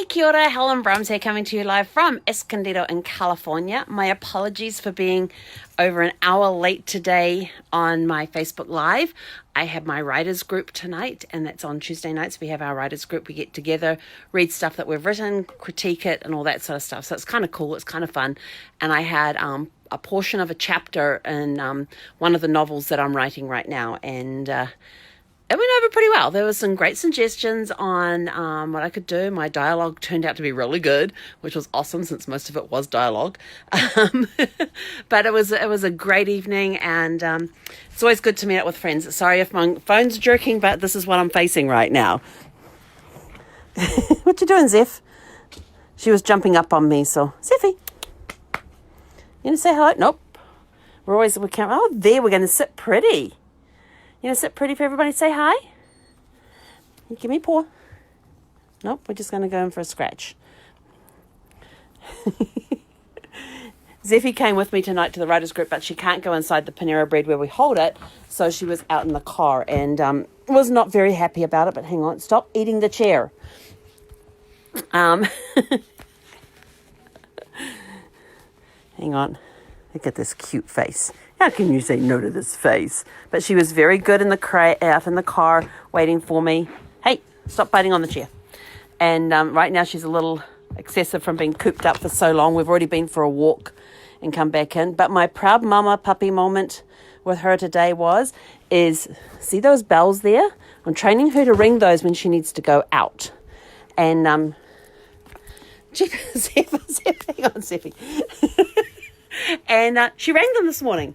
Kia ora, Helen Brahms here, coming to you live from Escondido in California. My apologies for being over an hour late today on my Facebook Live. I have my writers group tonight, and that's on Tuesday nights. We have our writers group. We get together, read stuff that we've written, critique it, and all that sort of stuff. So it's kind of cool. It's kind of fun. And I had a portion of a chapter in one of the novels that I'm writing right now, and it went over pretty well. There were some great suggestions on what I could do. My dialogue turned out to be really good, which was awesome since most of it was dialogue. But it was a great evening, and it's always good to meet up with friends. Sorry if my phone's jerking, but this is what I'm facing right now. What you doing, Zeph? She was jumping up on me, so Zeffy, you gonna say hello? Nope. We can't. Oh, there. We're gonna sit pretty. You know, sit pretty for everybody to say hi? You give me a paw. Nope, we're just going to go in for a scratch. Zeffy came with me tonight to the writers group, but she can't go inside the Panera Bread where we hold it, so she was out in the car and was not very happy about it, but hang on, stop eating the chair. Hang on. Look at this cute face. How can you say no to this face? But she was very good in out in the car waiting for me. Hey, stop biting on the chair. And right now she's a little excessive from being cooped up for so long. We've already been for a walk and come back in. But my proud mama puppy moment with her today is see those bells there? I'm training her to ring those when she needs to go out. And hang on, Zeffy. And she rang them this morning.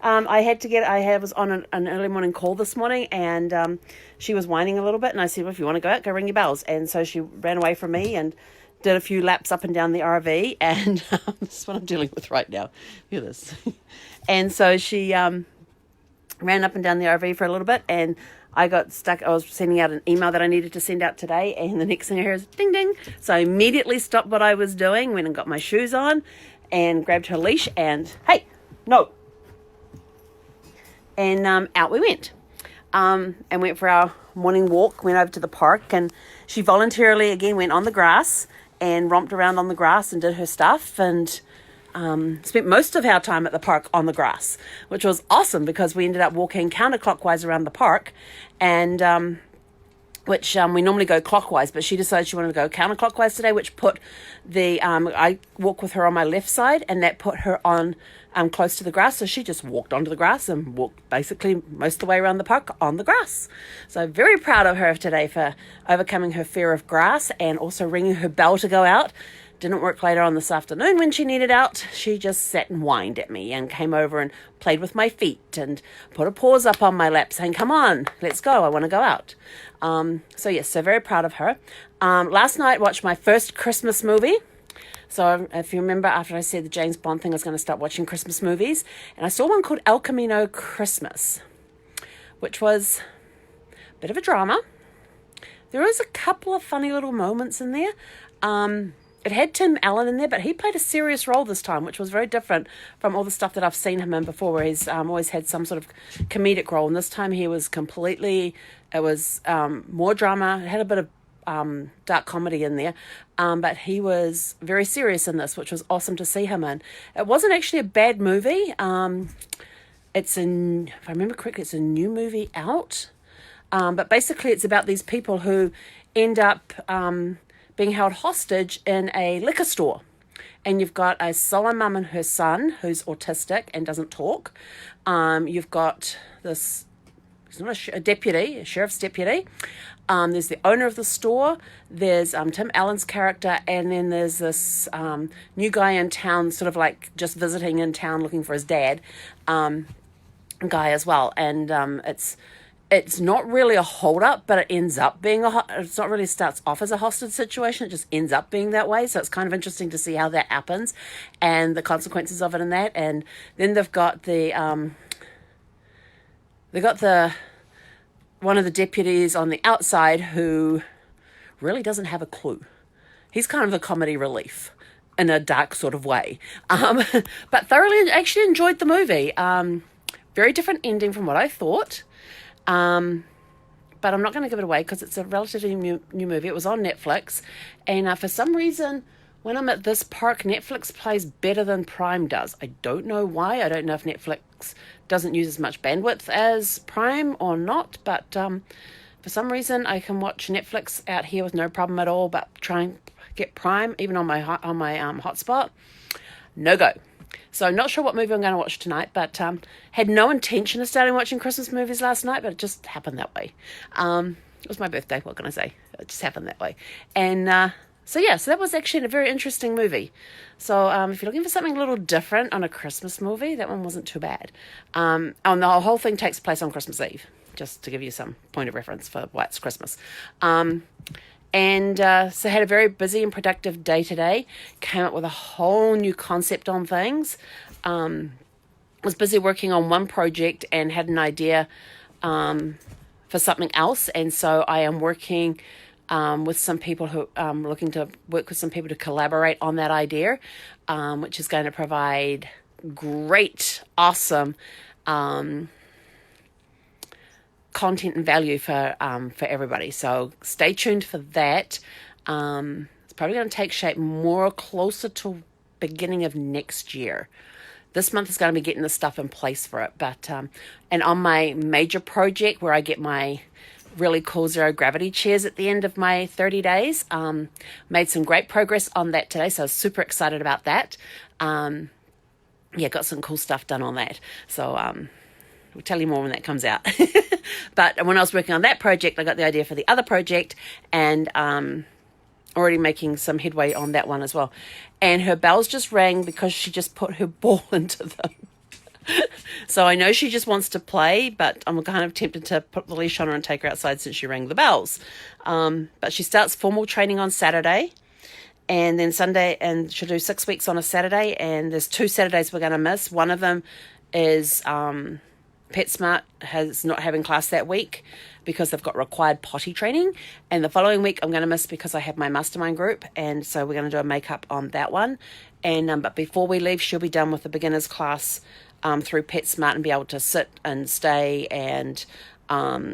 I was on an early morning call this morning, and she was whining a little bit, and I said, well, if you want to go out, go ring your bells. And so she ran away from me and did a few laps up and down the RV, and this is what I'm dealing with right now. Look at this. And so she ran up and down the RV for a little bit, and I got stuck. I was sending out an email that I needed to send out today, and the next thing I hear is ding, ding. So I immediately stopped what I was doing, went and got my shoes on, and grabbed her leash, and hey, no. And out we went. And went for our morning walk, went over to the park, and she voluntarily again went on the grass and romped around on the grass and did her stuff, and spent most of our time at the park on the grass, which was awesome because we ended up walking counterclockwise around the park, and which we normally go clockwise, but she decided she wanted to go counterclockwise today, which put I walk with her on my left side, and that put her on close to the grass, so she just walked onto the grass and walked basically most of the way around the park on the grass. So very proud of her today for overcoming her fear of grass and also ringing her bell to go out. Didn't work later on this afternoon when she needed out. She just sat and whined at me and came over and played with my feet and put her paws up on my lap saying, come on, let's go, I want to go out. So yes, so very proud of her. Last night watched my first Christmas movie. So if you remember, after I said the James Bond thing, I was going to start watching Christmas movies. And I saw one called El Camino Christmas, which was a bit of a drama. There was a couple of funny little moments in there. It had Tim Allen in there, but he played a serious role this time, which was very different from all the stuff that I've seen him in before, where he's always had some sort of comedic role. And this time he was more drama. It had a bit of dark comedy in there, but he was very serious in this, which was awesome to see him in. It wasn't actually a bad movie. If I remember correctly, it's a new movie out, but basically it's about these people who end up being held hostage in a liquor store, and you've got a solo mum and her son who's autistic and doesn't talk. You've got this, he's not a sheriff's deputy. There's the owner of the store, there's Tim Allen's character, and then there's this new guy in town, sort of like just visiting in town looking for his dad, guy as well. And it's not really a hold-up, but it ends up being it's not really starts off as a hostage situation, it just ends up being that way. So it's kind of interesting to see how that happens and the consequences of it and that. And then they've got one of the deputies on the outside who really doesn't have a clue. He's kind of the comedy relief in a dark sort of way. But thoroughly actually enjoyed the movie. Very different ending from what I thought. but I'm not going to give it away because it's a relatively new movie. It was on Netflix, and for some reason, when I'm at this park, Netflix plays better than Prime does. I don't know why. I don't know if Netflix doesn't use as much bandwidth as Prime or not, but for some reason, I can watch Netflix out here with no problem at all, but try and get Prime, even on my hotspot, no go. So not sure what movie I'm going to watch tonight, but had no intention of starting watching Christmas movies last night, but it just happened that way. It was my birthday, what can I say? It just happened that way. And so that was actually a very interesting movie. So if you're looking for something a little different on a Christmas movie, that one wasn't too bad. And the whole thing takes place on Christmas Eve, just to give you some point of reference for why it's Christmas. So had a very busy and productive day today. Came up with a whole new concept on things. Was busy working on one project and had an idea for something else. And so I am working with some people who looking to work with some people to collaborate on that idea, which is going to provide great, awesome content and value for everybody. So stay tuned for that. It's probably going to take shape more closer to beginning of next year. This month is going to be getting the stuff in place for it. But and on my major project where I get my really cool zero gravity chairs at the end of my 30 days, made some great progress on that today. So I was super excited about that. Got some cool stuff done on that. So we'll tell you more when that comes out. But when I was working on that project, I got the idea for the other project, and already making some headway on that one as well. And her bells just rang because she just put her ball into them. So I know she just wants to play, but I'm kind of tempted to put the leash on her and take her outside since she rang the bells. But she starts formal training on Saturday, and then Sunday, and she'll do 6 weeks on a Saturday, and there's 2 Saturdays we're going to miss. One of them is PetSmart has not having class that week because they've got required potty training, and the following week I'm going to miss because I have my mastermind group, and so we're going to do a makeup on that one. And but before we leave, she'll be done with the beginners class through PetSmart and be able to sit and stay and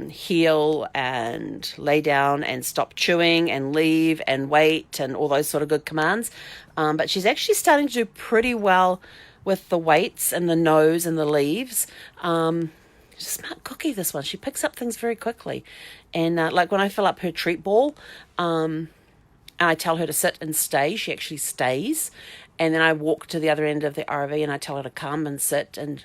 heel and lay down and stop chewing and leave and wait and all those sort of good commands. But she's actually starting to do pretty well with the weights and the nose and the leaves. She's a smart cookie, this one. She picks up things very quickly. And like when I fill up her treat ball, and I tell her to sit and stay, she actually stays. And then I walk to the other end of the RV and I tell her to come and sit and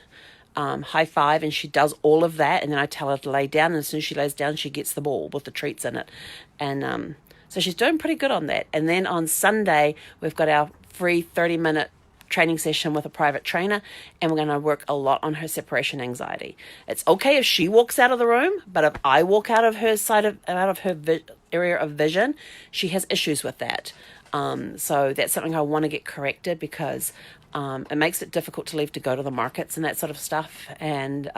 high five, and she does all of that. And then I tell her to lay down, and as soon as she lays down, she gets the ball with the treats in it. And so she's doing pretty good on that. And then on Sunday, we've got our free 30-minute training session with a private trainer, and we're going to work a lot on her separation anxiety. It's okay if she walks out of the room, but if I walk out of her area of vision, she has issues with that. So that's something I want to get corrected, because it makes it difficult to leave to go to the markets and that sort of stuff. And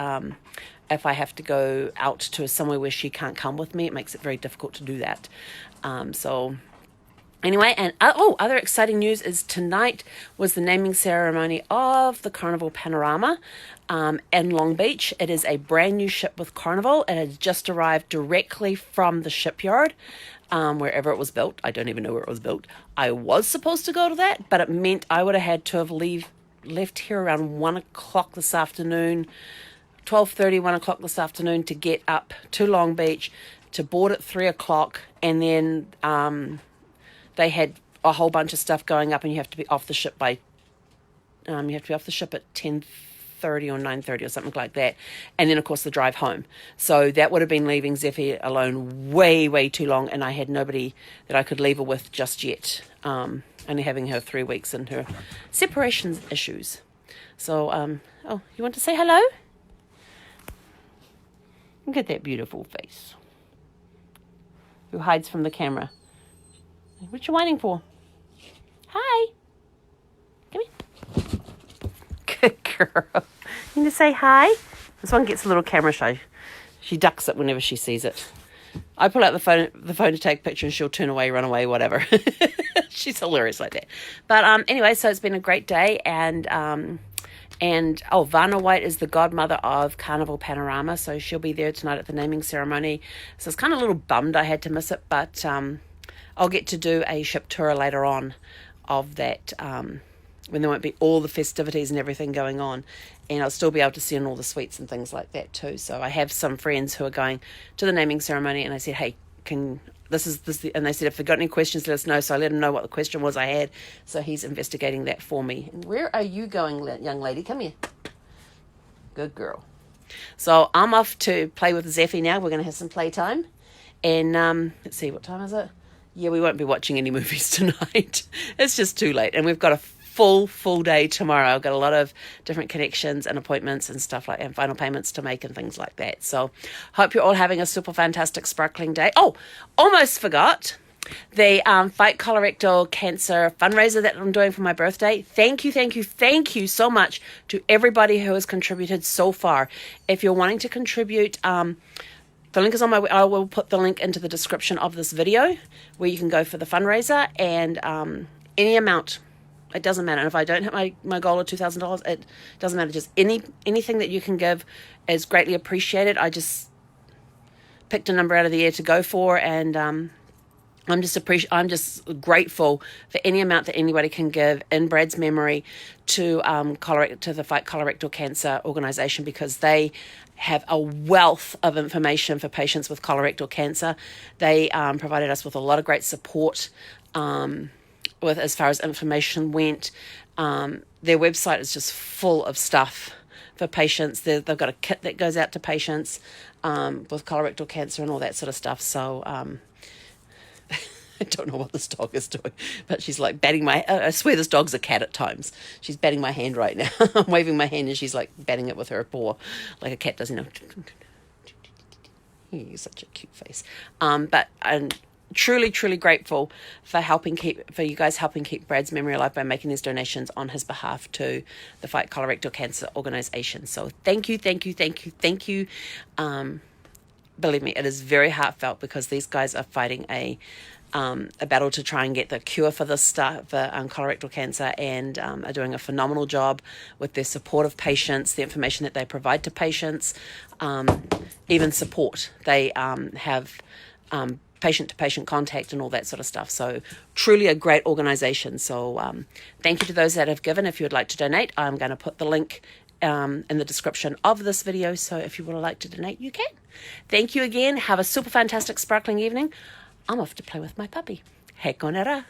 if I have to go out to somewhere where she can't come with me, it makes it very difficult to do that. Anyway, and other exciting news is tonight was the naming ceremony of the Carnival Panorama in Long Beach. It is a brand new ship with Carnival. It has just arrived directly from the shipyard, wherever it was built. I don't even know where it was built. I was supposed to go to that, but it meant I would have had to have left here around 1 o'clock this afternoon, 12:30, 1 o'clock this afternoon, to get up to Long Beach, to board at 3 o'clock, and then they had a whole bunch of stuff going up, and you have to be off the ship by at 10:30 or 9:30 or something like that. And then, of course, the drive home. So that would have been leaving Zephyr alone way, way too long, and I had nobody that I could leave her with just yet, only having her 3 weeks and her separation issues. So, you want to say hello? Look at that beautiful face. Who hides from the camera. What you waiting for? Hi. Come here. Good girl. You need to say hi? This one gets a little camera shy. She ducks it whenever she sees it. I pull out the phone to take a picture, and she'll turn away, run away, whatever. She's hilarious like that. But anyway, so it's been a great day, and And, Vanna White is the godmother of Carnival Panorama, so she'll be there tonight at the naming ceremony. So it's kind of a little bummed I had to miss it, but I'll get to do a ship tour later on of that, when there won't be all the festivities and everything going on, and I'll still be able to see in all the suites and things like that too. So I have some friends who are going to the naming ceremony, and I said, hey, and they said, if they've got any questions, let us know. So I let him know what the question was I had. So he's investigating that for me. And where are you going, young lady? Come here. Good girl. So I'm off to play with Zeffy now. We're going to have some playtime. And let's see, what time is it? Yeah, we won't be watching any movies tonight. It's just too late. And we've got a full day tomorrow. I've got a lot of different connections and appointments and stuff like, and final payments to make and things like that. So hope you're all having a super fantastic sparkling day. Oh, almost forgot the Fight Colorectal Cancer fundraiser that I'm doing for my birthday. Thank you so much to everybody who has contributed so far. If you're wanting to contribute, the link is on I will put the link into the description of this video where you can go for the fundraiser, and any amount. It doesn't matter. And if I don't hit my goal of $2,000, it doesn't matter. Just anything that you can give is greatly appreciated. I just picked a number out of the air to go for, and I'm just grateful for any amount that anybody can give in Brad's memory to the Fight Colorectal Cancer organization, because they have a wealth of information for patients with colorectal cancer. They provided us with a lot of great support with as far as information went. Their website is just full of stuff for patients. They've got a kit that goes out to patients with colorectal cancer and all that sort of stuff. So I don't know what this dog is doing, but she's like batting my... I swear this dog's a cat at times. She's batting my hand right now. I'm waving my hand and she's like batting it with her paw like a cat does, you know. He's such a cute face. But I'm truly grateful for you guys helping keep Brad's memory alive by making these donations on his behalf to the Fight Colorectal Cancer organization. So thank you. Believe me, it is very heartfelt, because these guys are fighting a battle to try and get the cure for this stuff, for colorectal cancer, and are doing a phenomenal job with their support of patients, the information that they provide to patients, even support. They have patient-to-patient contact and all that sort of stuff. So truly a great organization. So thank you to those that have given. If you would like to donate, I'm going to put the link in the description of this video. So if you would like to donate, you can. Thank you again. Have a super fantastic sparkling evening. I'm off to play with my puppy. He konera.